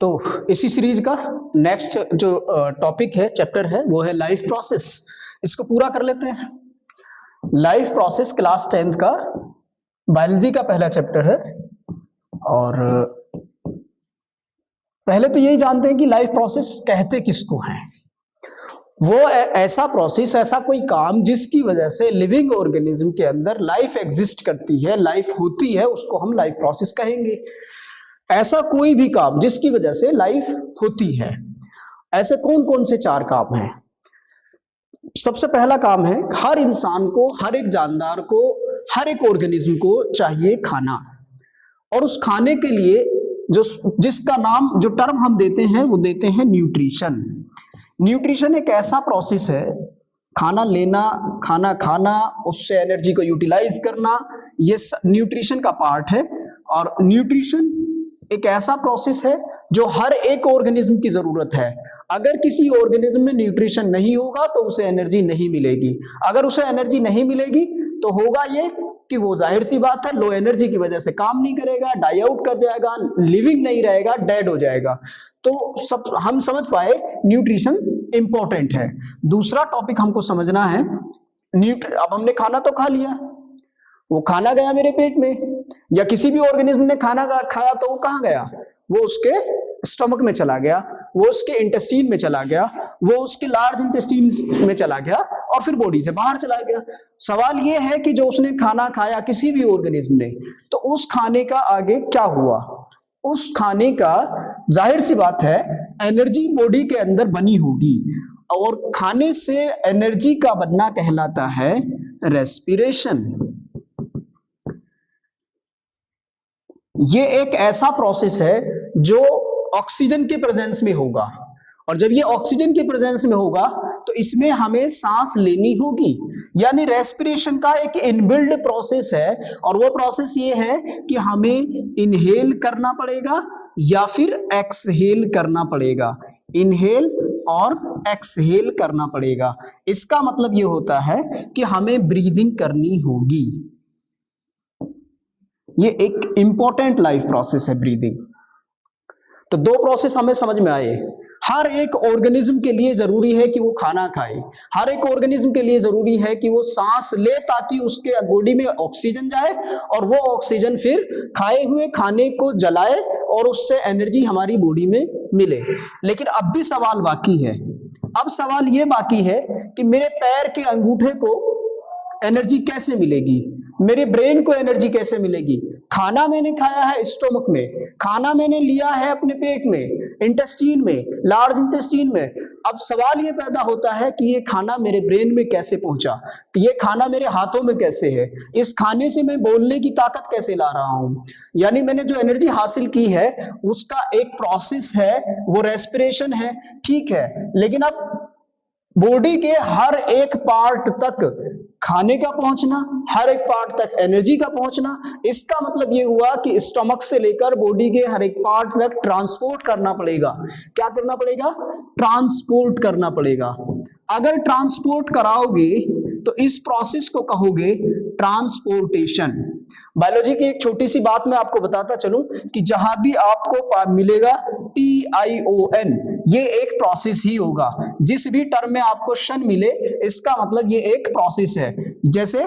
तो इसी सीरीज का नेक्स्ट जो टॉपिक है, चैप्टर है, वो है लाइफ प्रोसेस। इसको पूरा कर लेते हैं। लाइफ प्रोसेस क्लास 10th का बायोलॉजी का पहला चैप्टर है। और पहले तो यही जानते हैं कि लाइफ प्रोसेस कहते किसको है। वो ऐसा प्रोसेस, ऐसा कोई काम जिसकी वजह से लिविंग ऑर्गेनिज्म के अंदर लाइफ एग्जिस्ट करती है, लाइफ होती है, उसको हम लाइफ प्रोसेस कहेंगे। ऐसा कोई भी काम जिसकी वजह से लाइफ होती है। ऐसे कौन कौन से 4 काम हैं? सबसे पहला काम है, हर इंसान को, हर एक जानदार को, हर एक ऑर्गेनिज्म को चाहिए खाना। और उस खाने के लिए जिसका नाम, जो टर्म हम देते हैं, वो देते हैं न्यूट्रिशन। न्यूट्रिशन एक ऐसा प्रोसेस है, खाना लेना, खाना खाना, उससे एनर्जी को यूटिलाइज करना, ये न्यूट्रिशन का पार्ट है। और न्यूट्रिशन एक ऐसा प्रोसेस है जो हर एक ऑर्गेनिज्म की जरूरत है। अगर किसी ऑर्गेनिज्म में न्यूट्रिशन नहीं होगा तो उसे एनर्जी नहीं मिलेगी। अगर उसे एनर्जी नहीं मिलेगी तो होगा ये कि वो, जाहिर सी बात है, लो एनर्जी की वजह से काम नहीं करेगा, डाई आउट कर जाएगा, लिविंग नहीं रहेगा, डेड हो जाएगा। तो सब हम समझ पाए न्यूट्रिशन इंपॉर्टेंट है। दूसरा टॉपिक हमको समझना है, अब हमने खाना तो खा लिया, वो खाना गया मेरे पेट में, या किसी भी ऑर्गेनिज्म ने खाना खाया तो वो कहाँ गया? वो उसके स्टमक में चला गया, वो उसके इंटेस्टीन में चला गया, वो उसके लार्ज इंटेस्टीन में चला गया और फिर बॉडी से बाहर चला गया। सवाल ये है कि जो उसने खाना खाया, किसी भी ऑर्गेनिज्म ने, तो उस खाने का आगे क्या हुआ? उस खाने का, जाहिर सी बात है, एनर्जी बॉडी के अंदर बनी होगी, और खाने से एनर्जी का बनना कहलाता है रेस्पिरेशन। ये एक ऐसा प्रोसेस है जो ऑक्सीजन के प्रेजेंस में होगा, और जब ये ऑक्सीजन के प्रेजेंस में होगा तो इसमें हमें सांस लेनी होगी। यानी रेस्पिरेशन का एक इनबिल्ड प्रोसेस है, और वो प्रोसेस ये है कि हमें इनहेल करना पड़ेगा या फिर एक्सहेल करना पड़ेगा। इनहेल और एक्सहेल करना पड़ेगा। इसका मतलब ये होता है कि हमें ब्रीदिंग करनी होगी। ये एक इंपॉर्टेंट लाइफ प्रोसेस है, ब्रीदिंग। तो 2 प्रोसेस हमें समझ में आए। हर एक ऑर्गेनिज्म के लिए जरूरी है कि वो खाना खाए, हर एक ऑर्गेनिज्म के लिए जरूरी है कि वो सांस ले, ताकि उसके बॉडी में ऑक्सीजन जाए, और वो ऑक्सीजन फिर खाए हुए खाने को जलाए और उससे एनर्जी हमारी बॉडी में मिले। लेकिन अब भी सवाल बाकी है। अब सवाल ये बाकी है कि मेरे पैर के अंगूठे को एनर्जी कैसे मिलेगी, मेरे ब्रेन को एनर्जी कैसे मिलेगी? खाना मैंने खाया है स्टोमक में, खाना मैंने लिया है अपने पेट में, इंटेस्टीन में, लार्ज इंटेस्टीन में। अब सवाल ये पैदा होता है कि ये खाना मेरे ब्रेन में कैसे पहुंचा, ये खाना मेरे हाथों में कैसे है, इस खाने से मैं बोलने की ताकत कैसे ला रहा हूं? यानी मैंने जो एनर्जी हासिल की है उसका एक प्रोसेस है, वो रेस्पिरेशन है, ठीक है। लेकिन अब बॉडी के हर एक पार्ट तक खाने का पहुंचना, हर एक पार्ट तक एनर्जी का पहुंचना, इसका मतलब ये हुआ कि स्टमक से लेकर बॉडी के हर एक पार्ट तक ट्रांसपोर्ट करना पड़ेगा। क्या करना पड़ेगा? ट्रांसपोर्ट करना पड़ेगा। अगर ट्रांसपोर्ट कराओगे तो इस प्रोसेस को कहोगे ट्रांसपोर्टेशन। बायोलॉजी की एक छोटी सी बात मैं आपको बताता चलूं कि जहां भी आपको मिलेगा TION, ये एक प्रोसेस ही होगा। जिस भी टर्म में आपको शन मिले, इसका मतलब ये एक प्रोसेस है। जैसे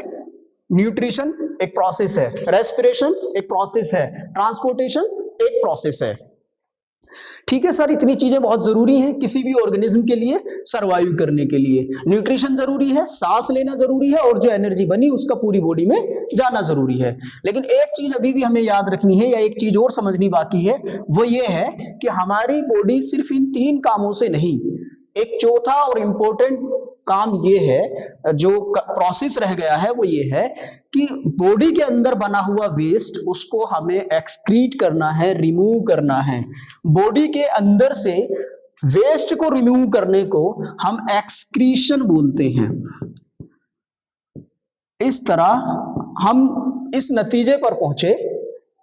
न्यूट्रिशन एक प्रोसेस है, रेस्पिरेशन एक प्रोसेस है, ट्रांसपोर्टेशन एक प्रोसेस है। ठीक है सर, इतनी चीजें बहुत जरूरी हैं किसी भी ऑर्गेनिज्म के लिए सरवाइव करने के लिए। न्यूट्रिशन जरूरी है, सांस लेना जरूरी है, और जो एनर्जी बनी उसका पूरी बॉडी में जाना जरूरी है। लेकिन एक चीज अभी भी हमें याद रखनी है, या एक चीज और समझनी बाकी है, वो ये है कि हमारी बॉडी सिर्फ इन 3 कामों से नहीं, एक चौथा और इंपॉर्टेंट काम ये है, जो प्रोसेस रह गया है, वो ये है कि बॉडी के अंदर बना हुआ वेस्ट, उसको हमें एक्सक्रीट करना है, रिमूव करना है। बॉडी के अंदर से वेस्ट को रिमूव करने को हम एक्सक्रीशन बोलते हैं। इस तरह हम इस नतीजे पर पहुंचे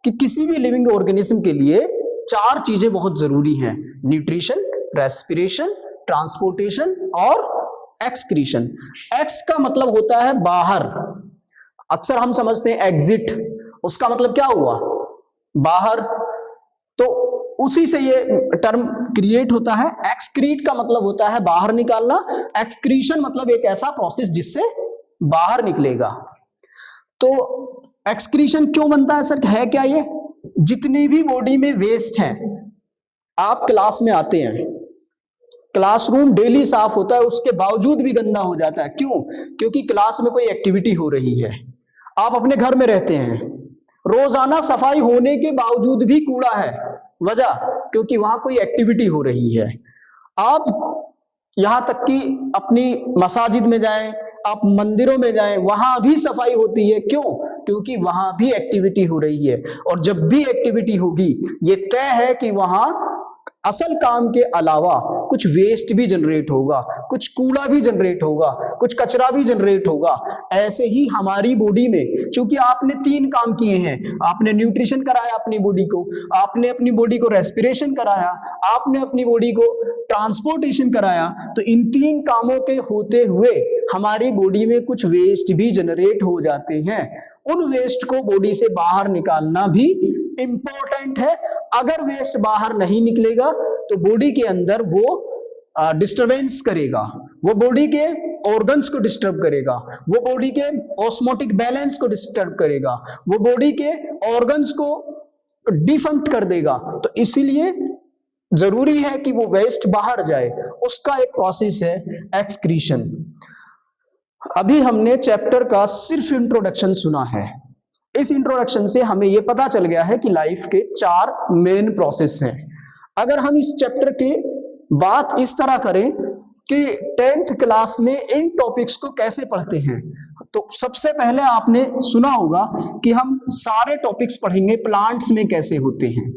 कि किसी भी लिविंग ऑर्गेनिज्म के लिए 4 चीजें बहुत जरूरी हैं: न्यूट्रिशन, रेस्पिरेशन, ट्रांसपोर्टेशन और एक्सक्रीशन। एक्स का मतलब होता है बाहर। अक्सर हम समझते हैं एग्जिट, उसका मतलब क्या हुआ? बाहर। तो उसी से ये टर्म क्रिएट होता है। एक्सक्रीट का मतलब होता है बाहर निकालना, एक्सक्रीशन मतलब एक ऐसा प्रोसेस जिससे बाहर निकलेगा। तो एक्सक्रीशन क्यों बनता है सर, है क्या ये? जितनी भी बॉडी में वेस्ट है, आप क्लास में आते हैं, क्लासरूम डेली साफ होता है, उसके बावजूद भी गंदा हो जाता है। क्यों? क्योंकि क्लास में कोई एक्टिविटी हो रही है। आप अपने घर में रहते हैं, रोजाना सफाई होने के बावजूद भी कूड़ा है। वजह? क्योंकि वहां कोई एक्टिविटी हो रही है। आप यहां तक कि अपनी मसाजिद में जाएं, आप मंदिरों में जाएं, वहां भी सफाई होती है। क्यों? क्योंकि वहां भी एक्टिविटी हो रही है। और जब भी एक्टिविटी होगी, ये तय है कि वहां असल काम के अलावा कुछ वेस्ट भी जनरेट होगा, कुछ कूड़ा भी जनरेट होगा, कुछ कचरा भी जनरेट होगा। ऐसे ही हमारी बॉडी में, चूंकि आपने 3 काम किए हैं, आपने न्यूट्रिशन कराया अपनी बॉडी को, आपने अपनी बॉडी को रेस्पिरेशन कराया, आपने अपनी बॉडी को ट्रांसपोर्टेशन कराया, तो इन 3 कामों के होते हुए हमारी बॉडी में कुछ वेस्ट भी जनरेट हो जाते हैं। उन वेस्ट को बॉडी से बाहर निकालना भी इंपॉर्टेंट है। अगर वेस्ट बाहर नहीं निकलेगा तो बॉडी के अंदर वो डिस्टरबेंस करेगा, वो बॉडी के ऑर्गन्स को डिस्टर्ब करेगा, वो बॉडी के ऑस्मोटिक बैलेंस को डिस्टर्ब करेगा, वो बॉडी के ऑर्गन्स को डिफंक्ट कर देगा। तो इसीलिए जरूरी है कि वो वेस्ट बाहर जाए। उसका एक प्रोसेस है एक्सक्रीशन। अभी हमने चैप्टर का सिर्फ इंट्रोडक्शन सुना है। इस इंट्रोडक्शन से हमें यह पता चल गया है कि लाइफ के 4 मेन प्रोसेस हैं। अगर हम इस चैप्टर की बात इस तरह करें कि 10th क्लास में इन टॉपिक्स को कैसे पढ़ते हैं, तो सबसे पहले आपने सुना होगा कि हम सारे टॉपिक्स पढ़ेंगे प्लांट्स में कैसे होते हैं,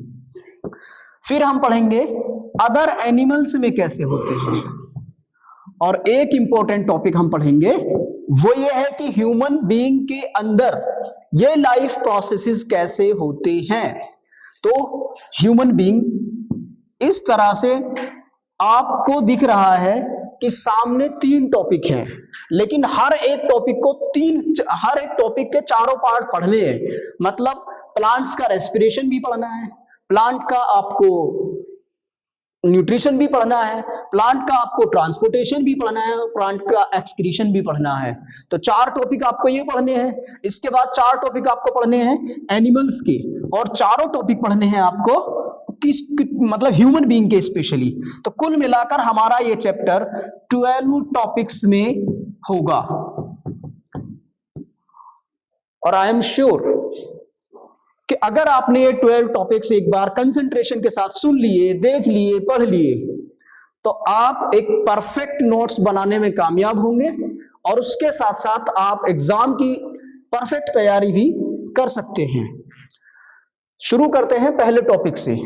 फिर हम पढ़ेंगे अदर एनिमल्स में कैसे होते हैं, और एक इंपॉर्टेंट टॉपिक हम पढ़ेंगे वो ये है कि ह्यूमन बीइंग के अंदर ये लाइफ प्रोसेसेस कैसे होते हैं। तो ह्यूमन बीइंग इस तरह से आपको दिख रहा है कि सामने 3 टॉपिक हैं, लेकिन हर एक टॉपिक के चारों पार्ट पढ़ने हैं। मतलब प्लांट्स का रेस्पिरेशन भी पढ़ना है, प्लांट का आपको न्यूट्रिशन भी पढ़ना है, प्लांट का आपको ट्रांसपोर्टेशन भी पढ़ना है, और प्लांट का एक्सक्रीशन भी पढ़ना है। तो 4 टॉपिक आपको ये पढ़ने हैं। इसके बाद 4 टॉपिक आपको पढ़ने हैं एनिमल्स के, और चारों टॉपिक पढ़ने हैं आपको मतलब ह्यूमन बीइंग के स्पेशली। तो कुल मिलाकर हमारा ये चैप्टर 12 टॉपिक्स में होगा। और आई एम श्योर कि अगर आपने ये 12 टॉपिक्स एक बार कंसंट्रेशन के साथ सुन लिए, देख लिए, पढ़ लिए, तो आप एक परफेक्ट नोट्स बनाने में कामयाब होंगे, और उसके साथ साथ आप एग्जाम की परफेक्ट तैयारी भी कर सकते हैं। शुरू करते हैं पहले टॉपिक से।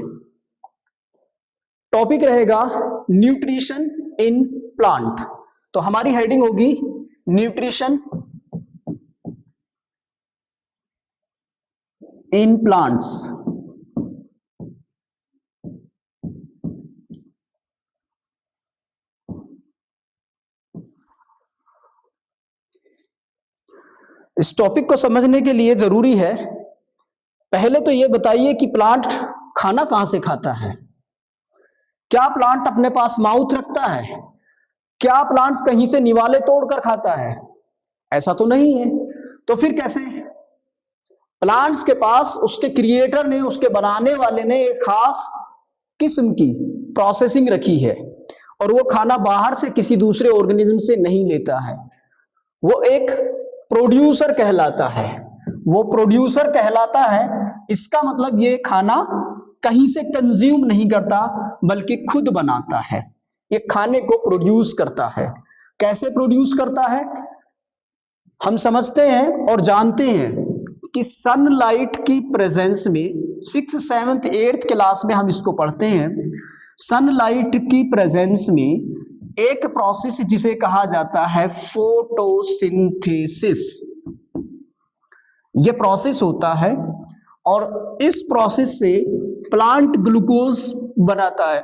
टॉपिक रहेगा न्यूट्रिशन इन प्लांट। तो हमारी हेडिंग होगी न्यूट्रिशन इन प्लांट्स। इस टॉपिक को समझने के लिए जरूरी है, पहले तो ये बताइए कि प्लांट खाना कहां से खाता है। क्या प्लांट अपने पास माउथ रखता है? क्या प्लांट्स कहीं से निवाले तोड़कर खाता है? ऐसा तो नहीं है। तो फिर कैसे? प्लांट्स के पास उसके क्रिएटर ने, उसके बनाने वाले ने एक खास किस्म की प्रोसेसिंग रखी है, और वो खाना बाहर से किसी दूसरे ऑर्गेनिज्म से नहीं लेता है। वो एक प्रोड्यूसर कहलाता है। वो प्रोड्यूसर कहलाता है, इसका मतलब ये खाना कहीं से कंज्यूम नहीं करता, बल्कि खुद बनाता है। ये खाने को प्रोड्यूस करता है। कैसे प्रोड्यूस करता है? हम समझते हैं और जानते हैं कि सनलाइट की प्रेजेंस में 6th, 7th, 8th क्लास में हम इसको पढ़ते हैं। सनलाइट की प्रेजेंस में एक प्रोसेस जिसे कहा जाता है फोटोसिंथेसिस, ये प्रोसेस होता है, और इस प्रोसेस से प्लांट ग्लूकोज बनाता है।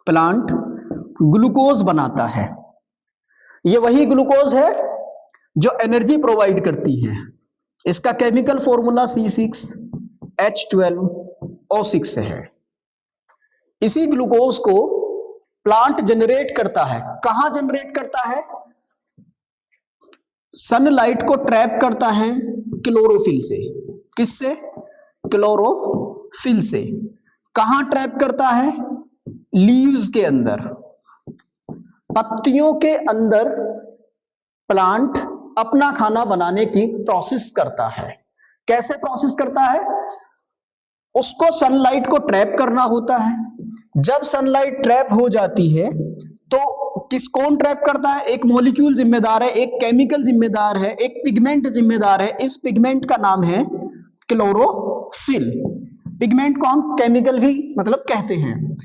प्लांट ग्लूकोज बनाता है। ये वही ग्लूकोज है जो एनर्जी प्रोवाइड करती है। इसका केमिकल फॉर्मूला C6 H12O6 से है। इसी ग्लूकोज को प्लांट जनरेट करता है। कहां जनरेट करता है? सनलाइट को ट्रैप करता है क्लोरोफिल से। किससे? क्लोरोफिल से। कहां ट्रैप करता है? लीव्स के अंदर, पत्तियों के अंदर प्लांट अपना खाना बनाने की प्रोसेस करता है। कैसे प्रोसेस करता है? उसको सनलाइट को ट्रैप करना होता है। जब सनलाइट ट्रैप हो जाती है तो कौन ट्रैप करता है? एक मॉलिक्यूल जिम्मेदार है, एक केमिकल जिम्मेदार है, एक पिगमेंट जिम्मेदार है। इस पिगमेंट का नाम है क्लोरोफिल। पिगमेंट को हम केमिकल भी मतलब कहते हैं।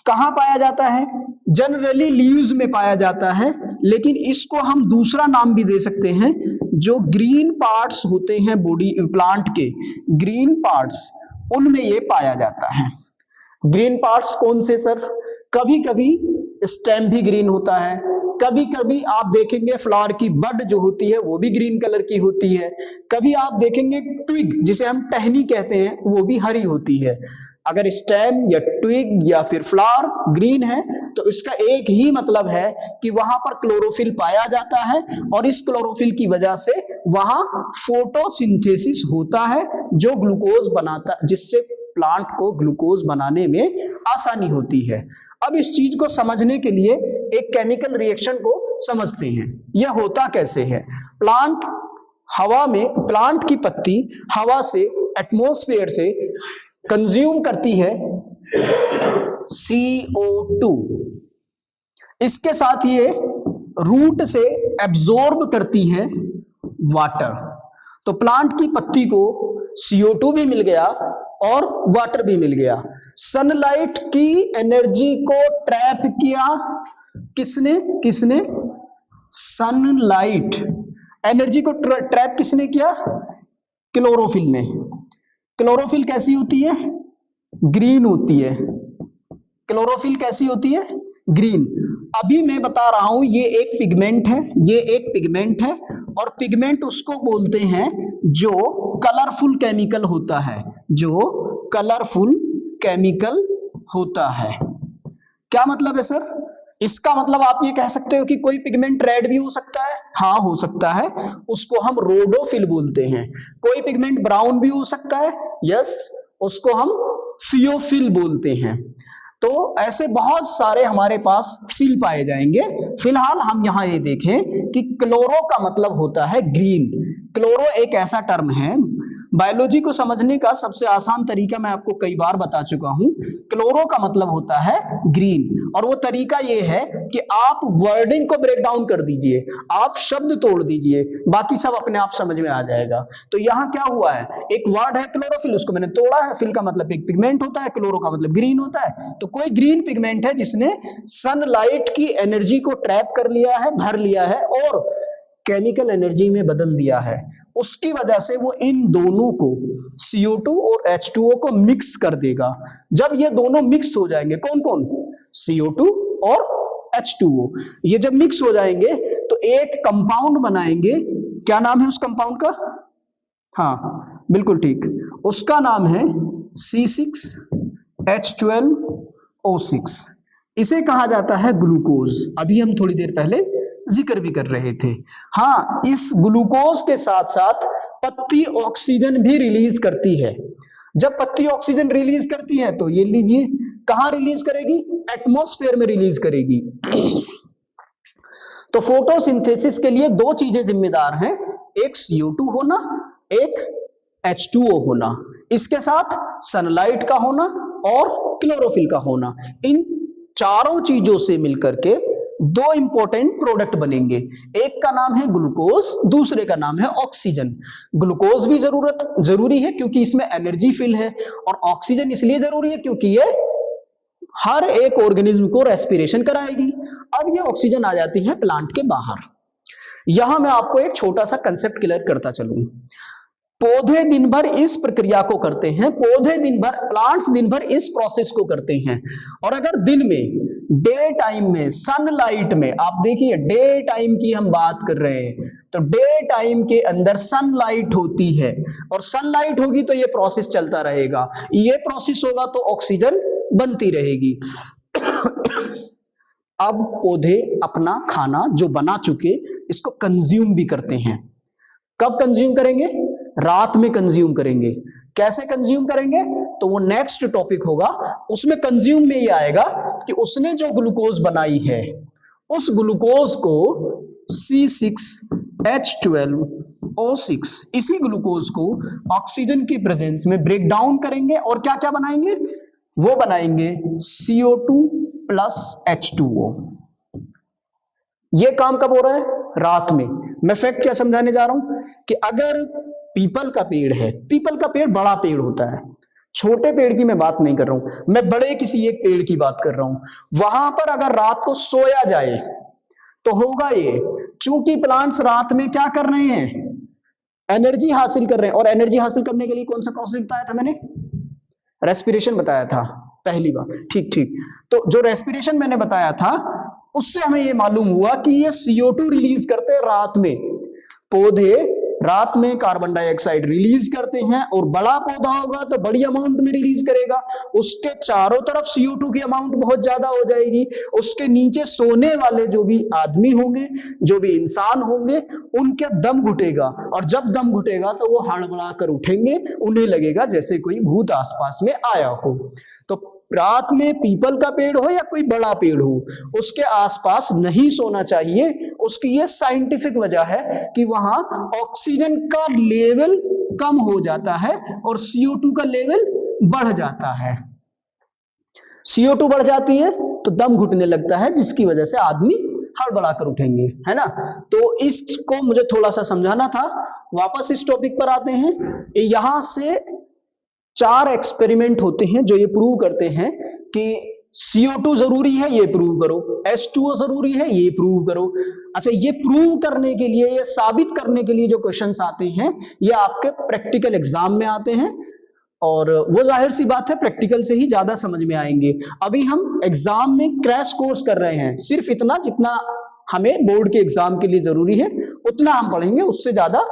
कहां पाया जाता है? जनरली लीव्स में पाया जाता है, लेकिन इसको हम दूसरा नाम भी दे सकते हैं। जो ग्रीन पार्ट्स होते हैं बॉडी प्लांट के, ग्रीन पार्ट्स, उनमें ये पाया जाता है। ग्रीन पार्ट्स कौन से सर? कभी कभी स्टेम भी ग्रीन होता है, कभी कभी आप देखेंगे फ्लावर की बड जो होती है वो भी ग्रीन कलर की होती है, कभी आप देखेंगे ट्विग जिसे हम टहनी कहते हैं वो भी हरी होती है। अगर स्टेम या ट्विग या फिर फ्लावर ग्रीन है तो इसका एक ही मतलब है कि वहां पर क्लोरोफिल पाया जाता है, और इस क्लोरोफिल की वजह से वहां फोटोसिंथेसिस होता है जो ग्लूकोज बनाता, जिससे प्लांट को ग्लूकोज बनाने में आसानी होती है। अब इस चीज को समझने के लिए एक केमिकल रिएक्शन को समझते हैं। यह होता कैसे है? प्लांट हवा में, प्लांट की पत्ती हवा से, एटमॉस्फेयर से कंज्यूम करती है CO2। इसके साथ ये रूट से एब्जॉर्ब करती है वाटर। तो प्लांट की पत्ती को CO2 भी मिल गया और वाटर भी मिल गया। सनलाइट की एनर्जी को ट्रैप किया किसने? सनलाइट एनर्जी को ट्रैप किसने किया? क्लोरोफिल ने। क्लोरोफिल कैसी होती है? ग्रीन होती है। क्लोरोफिल कैसी होती है? ग्रीन। अभी मैं बता रहा हूं ये एक पिगमेंट है, ये एक पिगमेंट है, और पिगमेंट उसको बोलते हैं जो कलरफुल केमिकल होता है, जो कलरफुल केमिकल होता है। क्या मतलब है सर? इसका मतलब आप ये कह सकते हो कि कोई पिगमेंट रेड भी हो सकता है। हाँ, हो सकता है, उसको हम रोडोफिल बोलते हैं। कोई पिगमेंट ब्राउन भी हो सकता है, यस, उसको हम थियोफिल बोलते हैं। तो ऐसे बहुत सारे हमारे पास फिल पाए जाएंगे। फिलहाल हम यहां ये देखें कि क्लोरो का मतलब होता है ग्रीन। क्लोरो एक ऐसा टर्म है, बायोलॉजी को समझने का सबसे आसान तरीका मैं आपको कई बार बता चुका हूं। क्लोरो का मतलब होता है ग्रीन, और वो तरीका ये है कि आप वर्डिंग को ब्रेक डाउन कर दीजिए, आप शब्द तोड़ दीजिए, बाकी सब अपने आप समझ में आ जाएगा। तो यहां क्या हुआ है? एक वर्ड है क्लोरोफिल, उसको मैंने तोड़ा है। फिल का मतलब एक पिगमेंट होता है, क्लोरो का मतलब ग्रीन होता है। तो कोई ग्रीन पिगमेंट है जिसने सनलाइट की एनर्जी को ट्रैप कर लिया है, भर लिया है और केमिकल एनर्जी में बदल दिया है। उसकी वजह से वो इन दोनों को, CO2 और H2O को मिक्स कर देगा। जब ये दोनों मिक्स हो जाएंगे, कौन कौन? CO2 और H2O, ये जब मिक्स हो जाएंगे तो एक कंपाउंड बनाएंगे। क्या नाम है उस कंपाउंड का? हाँ, बिल्कुल ठीक, उसका नाम है C6H12O6। इसे कहा जाता है ग्लूकोज। अभी हम थोड़ी देर पहले जिक्र भी कर रहे थे। हाँ, इस ग्लूकोज के साथ साथ पत्ती ऑक्सीजन भी रिलीज करती है। जब पत्ती ऑक्सीजन रिलीज करती है तो ये लीजिए, कहां रिलीज करेगी? एटमॉस्फेयर में रिलीज करेगी। तो फोटोसिंथेसिस के लिए दो चीजें जिम्मेदार हैं, एक CO2 होना, एक H2O होना, इसके साथ सनलाइट का होना और क्लोरोफिल का होना। इन चारों चीजों से मिलकर के दो इंपॉर्टेंट प्रोडक्ट बनेंगे। एक का नाम है ग्लूकोज, दूसरे का नाम है ऑक्सीजन। ग्लूकोज भी जरूरी है क्योंकि इसमें एनर्जी फिल है, और ऑक्सीजन इसलिए जरूरी है क्योंकि ये हर एक ऑर्गेनिज्म को रेस्पिरेशन कराएगी। अब ये ऑक्सीजन आ जाती है प्लांट के बाहर। यहां मैं आपको एक छोटा सा कंसेप्ट क्लियर करता चलूं। पौधे दिन भर इस प्रक्रिया को करते हैं, पौधे दिन भर, प्लांट्स दिन भर इस प्रोसेस को करते हैं। और अगर दिन में, डे टाइम में, सनलाइट में, आप देखिए डे टाइम की हम बात कर रहे हैं, तो तो डे टाइम के अंदर सनलाइट होती है और सनलाइट होगी तो ये प्रोसेस चलता रहेगा, ये प्रोसेस होगा तो ऑक्सीजन बनती रहेगी। अब पौधे अपना खाना जो बना चुके इसको कंज्यूम भी करते हैं। कब कंज्यूम करेंगे? रात में कंज्यूम करेंगे। कैसे कंज्यूम करेंगे तो वो नेक्स्ट टॉपिक होगा, उसमें कंज्यूम में ये आएगा कि उसने जो ग्लूकोज बनाई है उस ग्लूकोज को C6H12O6 इसी ग्लूकोज को ऑक्सीजन की प्रेजेंस में ब्रेक डाउन करेंगे और क्या क्या बनाएंगे? वो बनाएंगे CO2 प्लस H2O। ये काम कब हो रहा है? रात में। मैं फैक्ट क्या समझाने जा रहा हूं कि अगर पीपल का पेड़ है, पीपल का पेड़ बड़ा पेड़ होता है, छोटे पेड़ की मैं बात नहीं कर रहा हूं, मैं बड़े किसी एक पेड़ की बात कर रहा हूं। वहां पर अगर रात को सोया जाए तो होगा ये, चूंकि प्लांट्स रात में क्या कर रहे हैं? एनर्जी हासिल कर रहे हैं। और एनर्जी हासिल करने के लिए कौन सा प्रोसेस बताया था मैंने? रेस्पिरेशन बताया था पहली बार। ठीक ठीक, तो जो रेस्पिरेशन मैंने बताया था उससे हमें ये मालूम हुआ कि ये CO2 रिलीज करते हैं रात में। पौधे रात में कार्बन डाइऑक्साइड रिलीज करते हैं और बड़ा पौधा होगा तो बड़ी अमाउंट में रिलीज करेगा, उसके चारों तरफ CO2 की अमाउंट बहुत ज्यादा हो जाएगी। उसके नीचे सोने वाले जो भी आदमी होंगे, जो भी इंसान होंगे, उनके दम घुटेगा और जब दम घुटेगा तो वो हड़बड़ा कर उठेंगे, उन्हें लगेगा जैसे कोई भूत आसपास में आया हो। तो रात में पीपल का पेड़ हो या कोई बड़ा पेड़ हो, उसके आसपास नहीं सोना चाहिए। उसकी ये साइंटिफिक वजह है कि वहां ऑक्सीजन का लेवल कम हो जाता है और CO2 का लेवल बढ़ जाता है। CO2 बढ़ जाती है तो दम घुटने लगता है, जिसकी वजह से आदमी हड़बड़ा कर उठेंगे, है ना। तो इसको मुझे थोड़ा सा समझाना था। वापस इस टॉपिक पर आते हैं। यहां से 4 एक्सपेरिमेंट होते हैं जो ये प्रूव करते हैं कि CO2 जरूरी है, ये प्रूव करो, H2O जरूरी है, ये प्रूव करो। अच्छा, ये प्रूव करने के लिए, ये साबित करने के लिए जो क्वेश्चंस आते हैं ये आपके प्रैक्टिकल एग्जाम में आते हैं और वो जाहिर सी बात है प्रैक्टिकल से ही ज्यादा समझ में आएंगे। अभी हम एग्जाम में क्रैश कोर्स कर रहे हैं, सिर्फ इतना जितना हमें बोर्ड के एग्जाम के लिए जरूरी है उतना हम पढ़ेंगे, उससे ज्यादा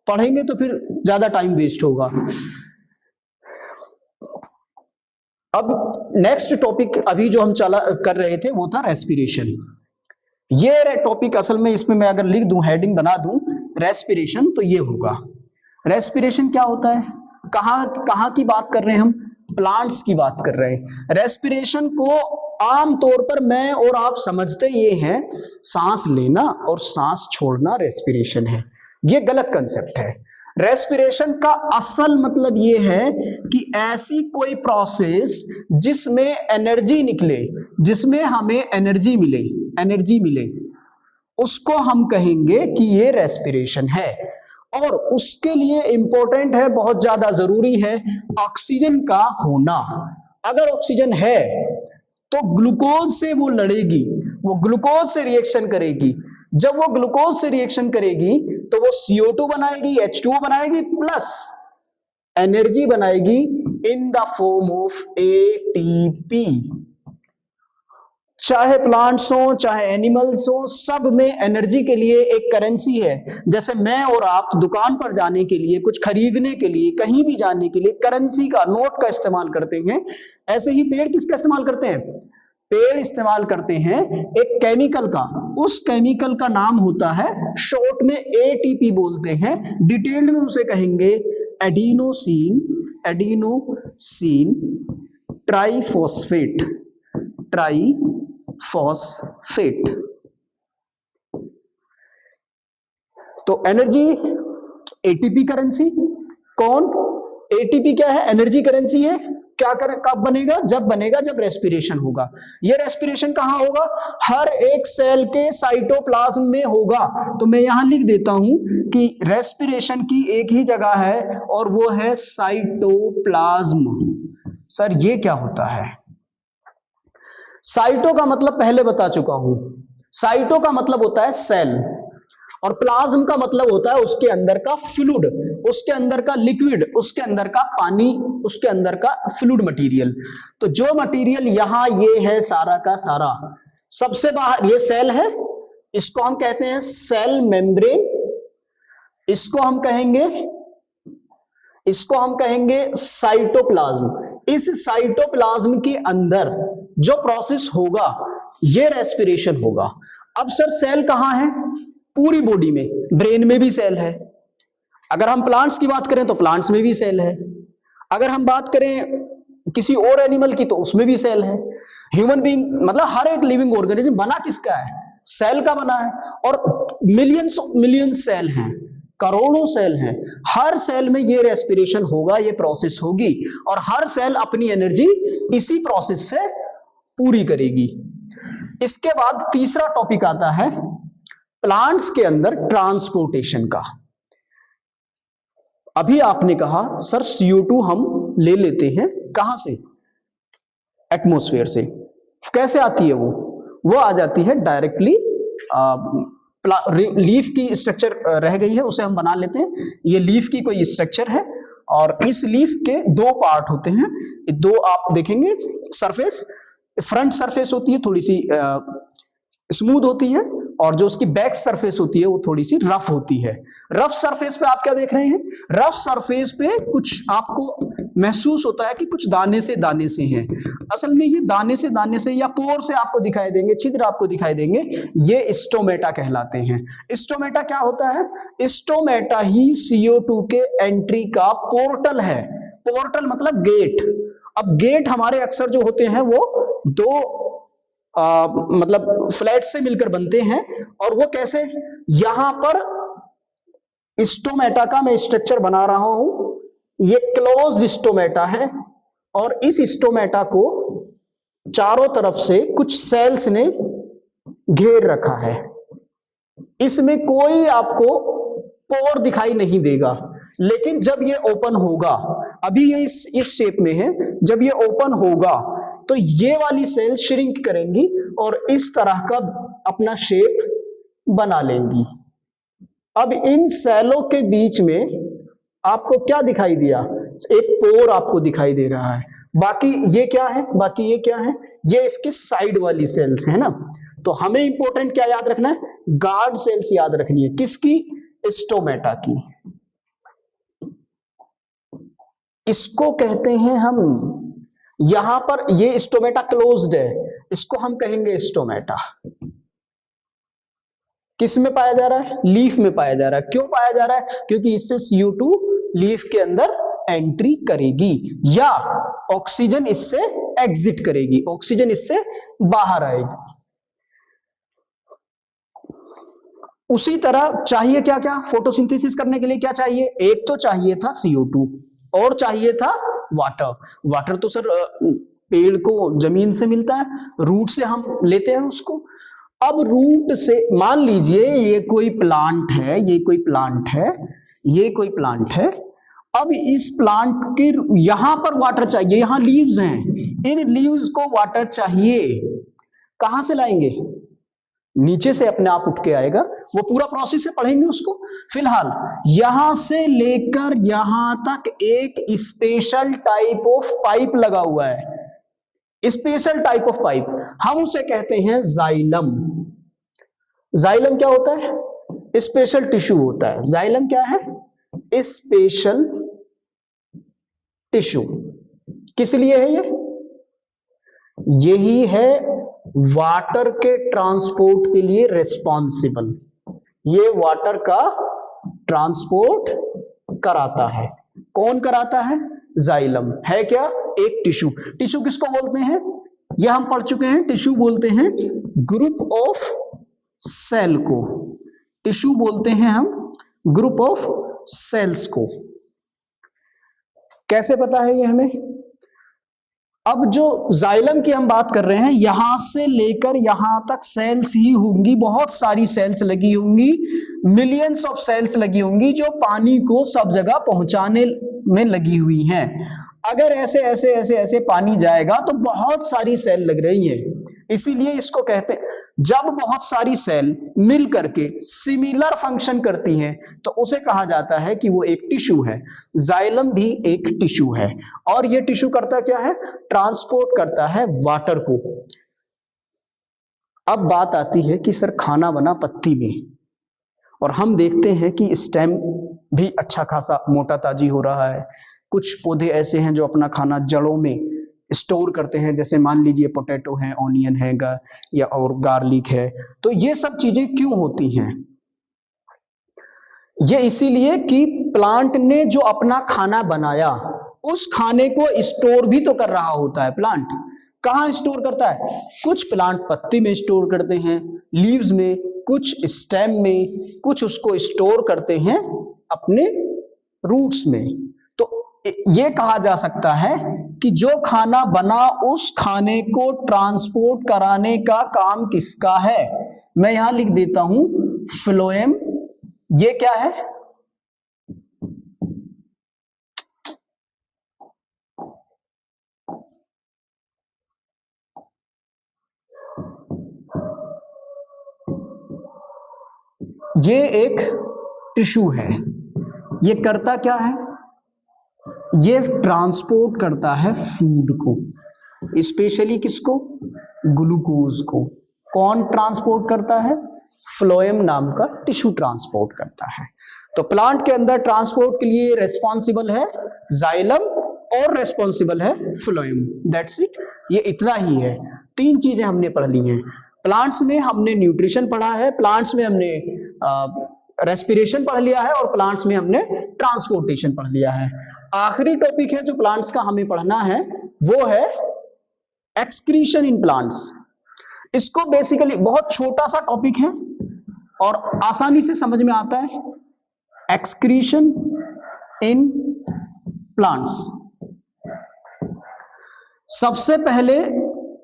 पढ़ेंगे तो फिर ज्यादा टाइम वेस्ट होगा। अब नेक्स्ट टॉपिक अभी जो हम चला कर रहे थे वो था रेस्पिरेशन। ये टॉपिक असल में इसमें मैं अगर लिख दूं, हेडिंग बना दूं रेस्पिरेशन, तो ये होगा। रेस्पिरेशन क्या होता है? कहां की बात कर रहे हैं हम? प्लांट्स की बात कर रहे हैं। रेस्पिरेशन को आम तौर पर मैं और आप समझते ये हैं सांस लेना और सांस छोड़ना रेस्पिरेशन है। ये गलत कंसेप्ट है। रेस्पिरेशन का असल मतलब ये है कि ऐसी कोई प्रोसेस जिसमें एनर्जी निकले, जिसमें हमें एनर्जी मिले, उसको हम कहेंगे कि ये रेस्पिरेशन है। और उसके लिए इंपॉर्टेंट है, बहुत ज्यादा जरूरी है ऑक्सीजन का होना। अगर ऑक्सीजन है तो ग्लूकोज से वो लड़ेगी, वो ग्लूकोज से रिएक्शन करेगी। जब वो ग्लूकोज से रिएक्शन करेगी तो वो CO2 बनाएगी, H2O बनाएगी, प्लस एनर्जी बनाएगी in the form of ATP। चाहे प्लांट्स हो चाहे एनिमल्स हो, सब में एनर्जी के लिए एक करेंसी है। जैसे मैं और आप दुकान पर जाने के लिए, कुछ खरीदने के लिए, कहीं भी जाने के लिए करेंसी का, नोट का इस्तेमाल करते हैं, ऐसे ही पेड़ किसका इस्तेमाल करते हैं? पेड़ इस्तेमाल करते हैं एक केमिकल का। उस केमिकल का नाम होता है, शॉर्ट में ATP बोलते हैं, डिटेल्ड में उसे कहेंगे एडिनोसिन ट्राइफॉस्फेट। तो एनर्जी ATP करेंसी। कौन? ATP क्या है? एनर्जी करेंसी है। क्या कर, कब बनेगा? जब बनेगा जब रेस्पिरेशन होगा। ये रेस्पिरेशन कहां होगा? हर एक सेल के साइटोप्लाज्म में होगा। तो मैं यहां लिख देता हूं कि रेस्पिरेशन की एक ही जगह है और वो है साइटोप्लाज्म। सर ये क्या होता है? साइटो का मतलब पहले बता चुका हूं। साइटो का मतलब होता है सेल और प्लाज्म का मतलब होता है उसके अंदर का फ्लूइड, उसके अंदर का लिक्विड, उसके अंदर का पानी, उसके अंदर का फ्लूइड मटेरियल। तो जो मटेरियल यहां ये है सारा का सारा, सबसे बाहर ये सेल है, इसको हम कहते हैं सेल मेम्ब्रेन इसको हम कहेंगे साइटोप्लाज्म। इस साइटोप्लाज्म के अंदर जो प्रोसेस होगा ये रेस्पिरेशन होगा। अब सर सेल कहां है? पूरी बॉडी में, ब्रेन में भी सेल है, अगर हम प्लांट्स की बात करें तो प्लांट्स में भी सेल है, अगर हम बात करें किसी और एनिमल की तो उसमें भी सेल है। ह्यूमन बीइंग मतलब हर एक लिविंग ऑर्गेनिज्म बना किसका है? सेल का बना है। और मिलियंस ऑफ मिलियंस सेल हैं, करोड़ों सेल हैं। हर सेल में ये रेस्पिरेशन होगा, ये प्रोसेस होगी, और हर सेल अपनी एनर्जी इसी प्रोसेस से पूरी करेगी। इसके बाद तीसरा टॉपिक आता है प्लांट्स के अंदर ट्रांसपोर्टेशन का। अभी आपने कहा सर CO2 हम ले लेते हैं कहां से? एटमॉस्फेयर से। कैसे आती है वो आ जाती है डायरेक्टली, लीफ की स्ट्रक्चर रह गई है उसे हम बना लेते हैं। ये लीफ की कोई स्ट्रक्चर है और इस लीफ के दो पार्ट होते हैं। दो आप देखेंगे, सरफेस, फ्रंट सरफेस होती है थोड़ी सी स्मूथ होती है, और जो उसकी बैक सरफेस होती है वो थोड़ी सी रफ होती है। रफ सरफेस पे आप क्या देख रहे हैं? रफ सरफेस पे कुछ आपको महसूस होता है कि कुछ दाने से हैं। असल में ये दाने से या पोर से आपको दिखाई देंगे, छिद्र आपको दिखाई देंगे, ये स्टोमेटा कहलाते हैं। स्टोमेटा क्या होता है? स्टोमेटा ही CO2 के एंट्री का पोर्टल है। पोर्टल मतलब गेट। अब गेट हमारे अक्सर जो होते हैं वो दो मतलब फ्लैट से मिलकर बनते हैं, और वो कैसे? यहां पर स्टोमेटा का मैं स्ट्रक्चर बना रहा हूं, ये क्लोज्ड स्टोमेटा है, और इस स्टोमेटा को चारों तरफ से कुछ सेल्स ने घेर रखा है। इसमें कोई आपको पोर दिखाई नहीं देगा, लेकिन जब ये ओपन होगा, अभी ये इस शेप में है, जब ये ओपन होगा तो ये वाली सेल श्रिंक करेंगी और इस तरह का अपना शेप बना लेंगी। अब इन सेलों के बीच में आपको क्या दिखाई दिया? एक पोर आपको दिखाई दे रहा है। बाकी ये क्या है? ये इसकी साइड वाली सेल्स है ना। तो हमें इंपॉर्टेंट क्या याद रखना है? गार्ड सेल्स याद रखनी है। किसकी? स्टोमेटा की। इसको कहते हैं हम, यहां पर ये स्टोमेटा क्लोज्ड है, इसको हम कहेंगे स्टोमेटा। किस में पाया जा रहा है? लीफ में पाया जा रहा है। क्यों पाया जा रहा है? क्योंकि इससे CO2 लीफ के अंदर एंट्री करेगी या ऑक्सीजन इससे एग्जिट करेगी, ऑक्सीजन इससे बाहर आएगी। उसी तरह चाहिए क्या क्या फोटोसिंथेसिस करने के लिए? क्या चाहिए? एक तो चाहिए था CO2 और चाहिए था वाटर। वाटर तो सर पेड़ को जमीन से मिलता है, रूट से हम लेते हैं उसको। अब रूट से मान लीजिए ये कोई प्लांट है, अब इस प्लांट के यहां पर वाटर चाहिए, यहां लीव्स हैं, इन लीव्स को वाटर चाहिए। कहां से लाएंगे? नीचे से अपने आप उठ के आएगा, वो पूरा प्रोसेस है, पढ़ेंगे उसको। फिलहाल यहां से लेकर यहां तक एक स्पेशल टाइप ऑफ पाइप लगा हुआ है, स्पेशल टाइप ऑफ पाइप, हम उसे कहते हैं जाइलम। जाइलम क्या होता है? स्पेशल टिश्यू होता है। जाइलम क्या है? Special tissue. किस लिए है ये? यही है वाटर के ट्रांसपोर्ट के लिए रिस्पॉन्सिबल। ये वाटर का ट्रांसपोर्ट कराता है। कौन कराता है? जाइलम है क्या? एक टिश्यू। टिश्यू किसको बोलते हैं? यह हम पढ़ चुके हैं। टिश्यू बोलते हैं ग्रुप ऑफ सेल को। टिश्यू बोलते हैं हम ग्रुप ऑफ सेल्स को। कैसे पता है ये हमें? अब जो जाइलम की हम बात कर रहे हैं, यहां से लेकर यहां तक सेल्स ही होंगी, बहुत सारी सेल्स लगी होंगी, मिलियंस ऑफ सेल्स लगी होंगी जो पानी को सब जगह पहुंचाने में लगी हुई हैं। अगर ऐसे ऐसे ऐसे ऐसे पानी जाएगा तो बहुत सारी सेल लग रही है, इसीलिए इसको कहते हैं जब बहुत सारी सेल मिल करके सिमिलर फंक्शन करती हैं तो उसे कहा जाता है कि वो एक टिश्यू है। जाइलम भी एक टिश्यू है, और ये टिश्यू करता क्या है? ट्रांसपोर्ट करता है वाटर को। अब बात आती है कि सर खाना बना पत्ती में, और हम देखते हैं कि स्टेम भी अच्छा खासा मोटा ताजी हो रहा है। कुछ पौधे ऐसे हैं जो अपना खाना जड़ों में स्टोर करते हैं, जैसे मान लीजिए पोटैटो है, ऑनियन है, या और गार्लिक है। तो ये सब चीजें क्यों होती हैं? ये इसीलिए कि प्लांट ने जो अपना खाना बनाया उस खाने को स्टोर भी तो कर रहा होता है। प्लांट कहाँ स्टोर करता है? कुछ प्लांट पत्ती में स्टोर करते हैं, लीव्स में, कुछ स्टेम में, कुछ उसको स्टोर करते हैं अपने रूट्स में। तो ये कहा जा सकता है कि जो खाना बना उस खाने को ट्रांसपोर्ट कराने का काम किसका है? मैं यहां लिख देता हूं फ्लोएम। ये क्या है? ये एक टिश्यू है। ये करता क्या है? ये ट्रांसपोर्ट करता है फूड को, स्पेशली किसको? ग्लूकोज को। कौन ट्रांसपोर्ट करता है? फ्लोएम नाम का टिश्यू ट्रांसपोर्ट करता है। तो प्लांट के अंदर ट्रांसपोर्ट के लिए रेस्पॉन्सिबल है जाइलम और रेस्पॉन्सिबल है फ्लोएम। That's it. ये इतना ही है। 3 चीजें हमने पढ़ ली हैं। प्लांट्स में हमने न्यूट्रिशन पढ़ा है, प्लांट्स में हमने रेस्पिरेशन पढ़ लिया है, और प्लांट्स में हमने ट्रांसपोर्टेशन पढ़ लिया है। आखिरी टॉपिक है जो प्लांट्स का हमें पढ़ना है, वो है एक्सक्रीशन इन प्लांट्स। इसको बेसिकली बहुत छोटा सा टॉपिक है और आसानी से समझ में आता है। Excretion in plants. सबसे पहले,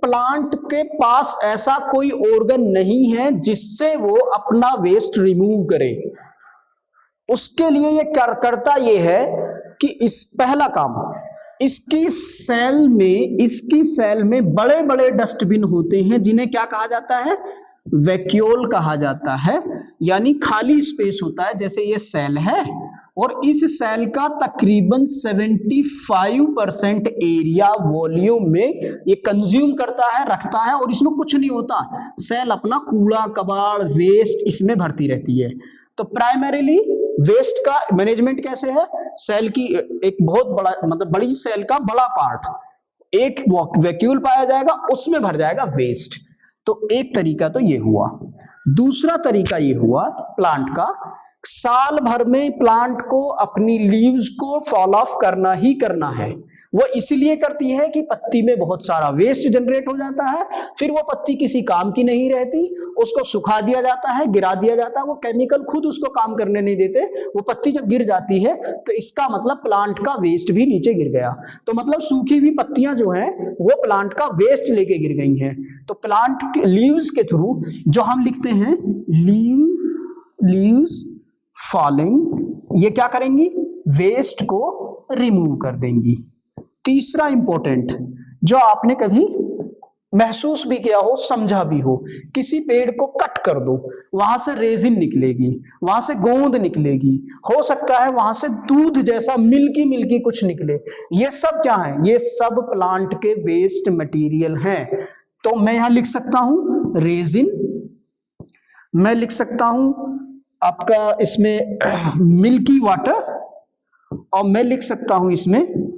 प्लांट के पास ऐसा कोई ऑर्गन नहीं है जिससे वो अपना वेस्ट रिमूव करे। उसके लिए ये करता ये है कि इस पहला काम, इसकी सेल में बड़े बड़े डस्टबिन होते हैं जिन्हें क्या कहा जाता है? वैक्यूल कहा जाता है। यानी खाली स्पेस होता है। जैसे ये सेल है और इस सेल का तकरीबन 75% एरिया वॉल्यूम में ये कंज्यूम करता है, रखता है, और इसमें कुछ नहीं होता। सेल अपना कूड़ा कबाड़ वेस्ट इसमें भरती रहती है। तो प्राइमरीली वेस्ट का मैनेजमेंट कैसे है? सेल की एक बहुत बड़ा, मतलब बड़ी सेल का बड़ा पार्ट एक वैक्यूल पाया जाएगा, उसमें भर जाएगा वेस्ट। तो एक तरीका तो ये हुआ। दूसरा तरीका ये हुआ प्लांट का, साल भर में प्लांट को अपनी लीव्स को फॉल ऑफ करना ही करना है। वो इसलिए करती है कि पत्ती में बहुत सारा वेस्ट जनरेट हो जाता है, फिर वो पत्ती किसी काम की नहीं रहती, उसको सुखा दिया जाता है, गिरा दिया जाता है। वो केमिकल खुद उसको काम करने नहीं देते। वो पत्ती जब गिर जाती है तो इसका मतलब प्लांट का वेस्ट भी नीचे गिर गया। तो मतलब सूखी हुई पत्तियां जो हैं वो प्लांट का वेस्ट लेके गिर गई हैं। तो प्लांट के लीव्स के थ्रू जो हम लिखते हैं लीव्स फॉलिंग, ये क्या करेंगी? वेस्ट को रिमूव कर देंगी। तीसरा इंपॉर्टेंट, जो आपने कभी महसूस भी किया हो, समझा भी हो, किसी पेड़ को कट कर दो, वहां से रेजिन निकलेगी, वहां से गोंद निकलेगी, हो सकता है वहां से दूध जैसा मिल्की कुछ निकले। ये सब क्या है? ये सब प्लांट के वेस्ट मटेरियल हैं। तो मैं यहां लिख सकता हूं रेजिन, मैं लिख सकता हूं आपका इसमें मिल्की वाटर, और मैं लिख सकता हूं इसमें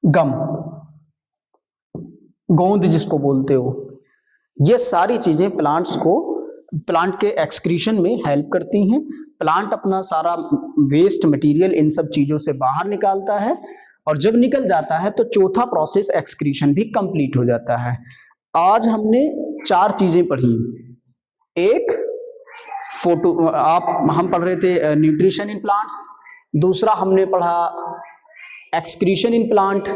गम, गोंद जिसको बोलते हो। ये सारी चीजें प्लांट्स को, प्लांट के एक्सक्रीशन में हेल्प करती हैं। प्लांट अपना सारा वेस्ट मटेरियल इन सब चीजों से बाहर निकालता है, और जब निकल जाता है तो चौथा प्रोसेस एक्सक्रीशन भी कंप्लीट हो जाता है। आज हमने 4 चीजें पढ़ी। एक हम पढ़ रहे थे न्यूट्रिशन इन प्लांट्स, दूसरा हमने पढ़ा एक्सक्रीशन इन प्लांट,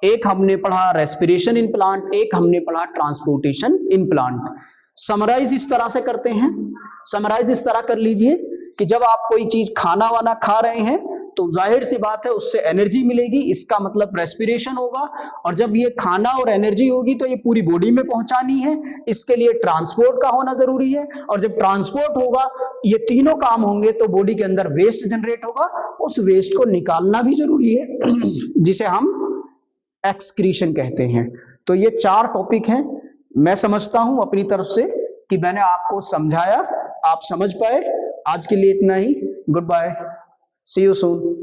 एक हमने पढ़ा रेस्पिरेशन इन प्लांट, एक हमने पढ़ा ट्रांसपोर्टेशन इन प्लांट। समराइज इस तरह से करते हैं, समराइज इस तरह कर लीजिए कि जब आप कोई चीज खाना वाना खा रहे हैं तो जाहिर सी बात है उससे एनर्जी मिलेगी, इसका मतलब रेस्पिरेशन होगा, और जब ये खाना और एनर्जी होगी तो ये पूरी बॉडी में पहुंचानी है, इसके लिए ट्रांसपोर्ट का होना जरूरी है, और जब ट्रांसपोर्ट होगा, ये तीनों काम होंगे तो बॉडी के अंदर वेस्ट जनरेट होगा, उस वेस्ट को निकालना भी जरूरी है जिसे हम एक्सक्रीशन कहते हैं। तो ये 4 टॉपिक हैं। मैं समझता हूं अपनी तरफ से कि मैंने आपको समझाया, आप समझ पाए। आज के लिए इतना ही। Good bye, see you soon.